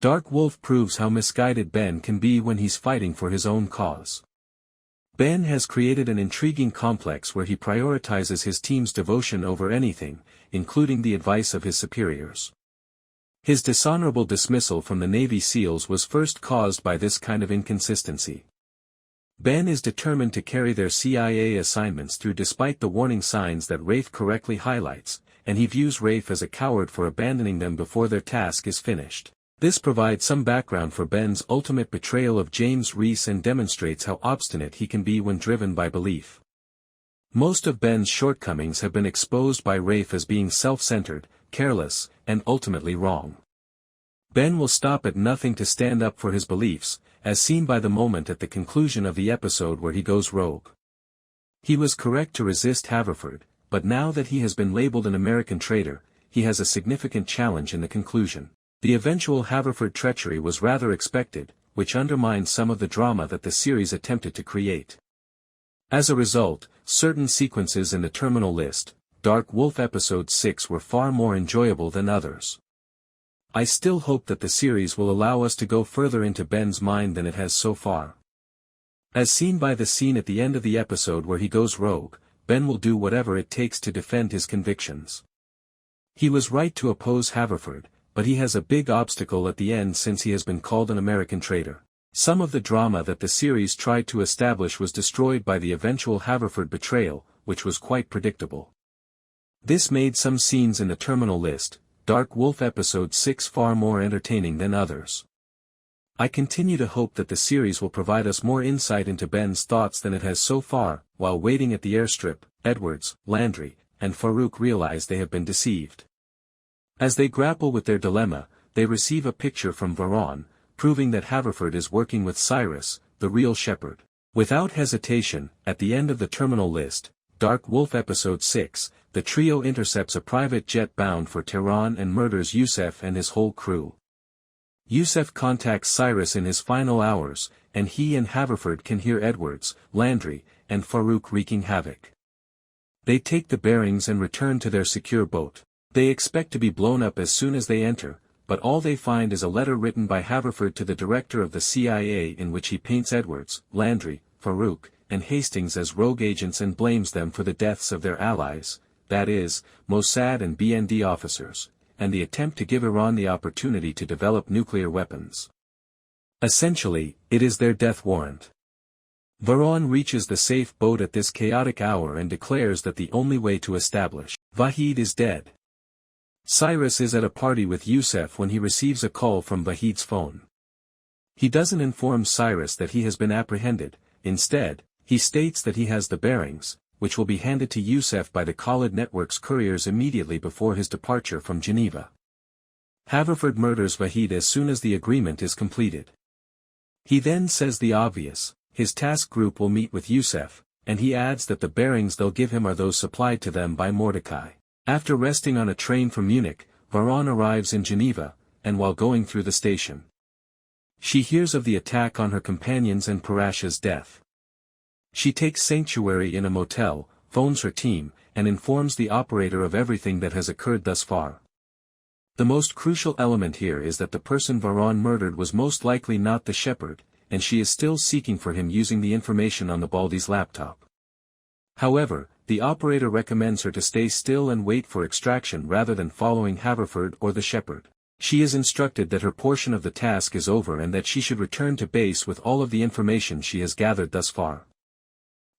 Dark Wolf proves how misguided Ben can be when he's fighting for his own cause. Ben has created an intriguing complex where he prioritizes his team's devotion over anything, including the advice of his superiors. His dishonorable dismissal from the Navy SEALs was first caused by this kind of inconsistency. Ben is determined to carry their CIA assignments through despite the warning signs that Raife correctly highlights, and he views Raife as a coward for abandoning them before their task is finished. This provides some background for Ben's ultimate betrayal of James Reese and demonstrates how obstinate he can be when driven by belief. Most of Ben's shortcomings have been exposed by Raife as being self-centered, careless, and ultimately wrong. Ben will stop at nothing to stand up for his beliefs, as seen by the moment at the conclusion of the episode where he goes rogue. He was correct to resist Haverford, but now that he has been labeled an American traitor, he has a significant challenge in the conclusion. The eventual Haverford treachery was rather expected, which undermines some of the drama that the series attempted to create. As a result, certain sequences in the terminal list, Dark Wolf Episode 6 were far more enjoyable than others. I still hope that the series will allow us to go further into Ben's mind than it has so far. As seen by the scene at the end of the episode where he goes rogue, Ben will do whatever it takes to defend his convictions. He was right to oppose Haverford, but he has a big obstacle at the end since he has been called an American traitor. Some of the drama that the series tried to establish was destroyed by the eventual Haverford betrayal, which was quite predictable. This made some scenes in the terminal list, Dark Wolf Episode 6 far more entertaining than others. I continue to hope that the series will provide us more insight into Ben's thoughts than it has so far. While waiting at the airstrip, Edwards, Landry, and Farouk realize they have been deceived. As they grapple with their dilemma, they receive a picture from Veron, proving that Haverford is working with Cyrus, the real shepherd. Without hesitation, at the end of the terminal list, Dark Wolf Episode 6, the trio intercepts a private jet bound for Tehran and murders Yusef and his whole crew. Yusef contacts Cyrus in his final hours, and he and Haverford can hear Edwards, Landry, and Farouk wreaking havoc. They take the bearings and return to their secure boat. They expect to be blown up as soon as they enter, but all they find is a letter written by Haverford to the director of the CIA in which he paints Edwards, Landry, Farouk, and Hastings as rogue agents and blames them for the deaths of their allies, that is, Mossad and BND officers, and the attempt to give Iran the opportunity to develop nuclear weapons. Essentially, it is their death warrant. Veron reaches the safe boat at this chaotic hour and declares that the only way to establish Vahid is dead. Cyrus is at a party with Yusef when he receives a call from Vahid's phone. He doesn't inform Cyrus that he has been apprehended. Instead, he states that he has the bearings, which will be handed to Yusef by the Khalid Network's couriers immediately before his departure from Geneva. Haverford murders Vahid as soon as the agreement is completed. He then says the obvious, his task group will meet with Yusef, and he adds that the bearings they'll give him are those supplied to them by Mordecai. After resting on a train from Munich, Veron arrives in Geneva, and while going through the station, she hears of the attack on her companions and Perash's death. She takes sanctuary in a motel, phones her team, and informs the operator of everything that has occurred thus far. The most crucial element here is that the person Veron murdered was most likely not the shepherd, and she is still seeking for him using the information on the Baldy's laptop. However, the operator recommends her to stay still and wait for extraction rather than following Haverford or the shepherd. She is instructed that her portion of the task is over and that she should return to base with all of the information she has gathered thus far.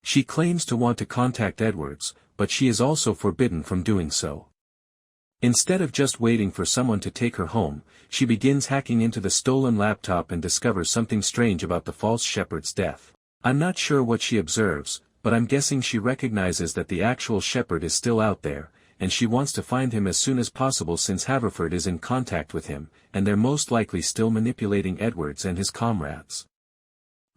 She claims to want to contact Edwards, but she is also forbidden from doing so. Instead of just waiting for someone to take her home, she begins hacking into the stolen laptop and discovers something strange about the false shepherd's death. I'm not sure what she observes, but I'm guessing she recognizes that the actual shepherd is still out there, and she wants to find him as soon as possible since Haverford is in contact with him, and they're most likely still manipulating Edwards and his comrades.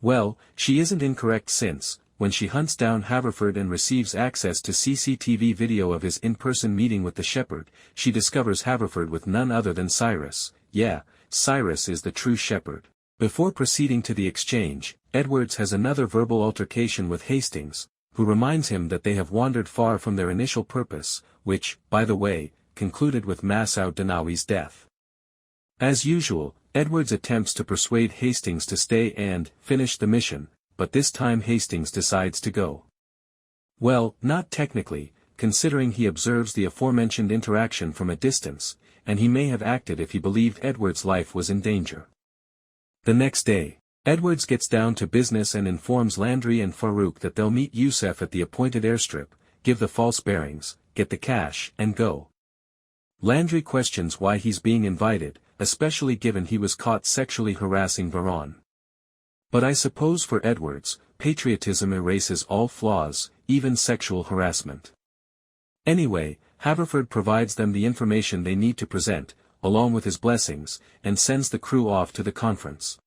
Well, she isn't incorrect since, when she hunts down Haverford and receives access to CCTV video of his in-person meeting with the shepherd, she discovers Haverford with none other than Cyrus. Yeah, Cyrus is the true shepherd. Before proceeding to the exchange, Edwards has another verbal altercation with Hastings, who reminds him that they have wandered far from their initial purpose, which, by the way, concluded with Massoud Danawi's death. As usual, Edwards attempts to persuade Hastings to stay and finish the mission, but this time Hastings decides to go. Well, not technically, considering he observes the aforementioned interaction from a distance, and he may have acted if he believed Edwards' life was in danger. The next day, Edwards gets down to business and informs Landry and Farouk that they'll meet Youssef at the appointed airstrip, give the false bearings, get the cash, and go. Landry questions why he's being invited, especially given he was caught sexually harassing Veron. But I suppose for Edwards, patriotism erases all flaws, even sexual harassment. Anyway, Haverford provides them the information they need to present, along with his blessings, and sends the crew off to the conference.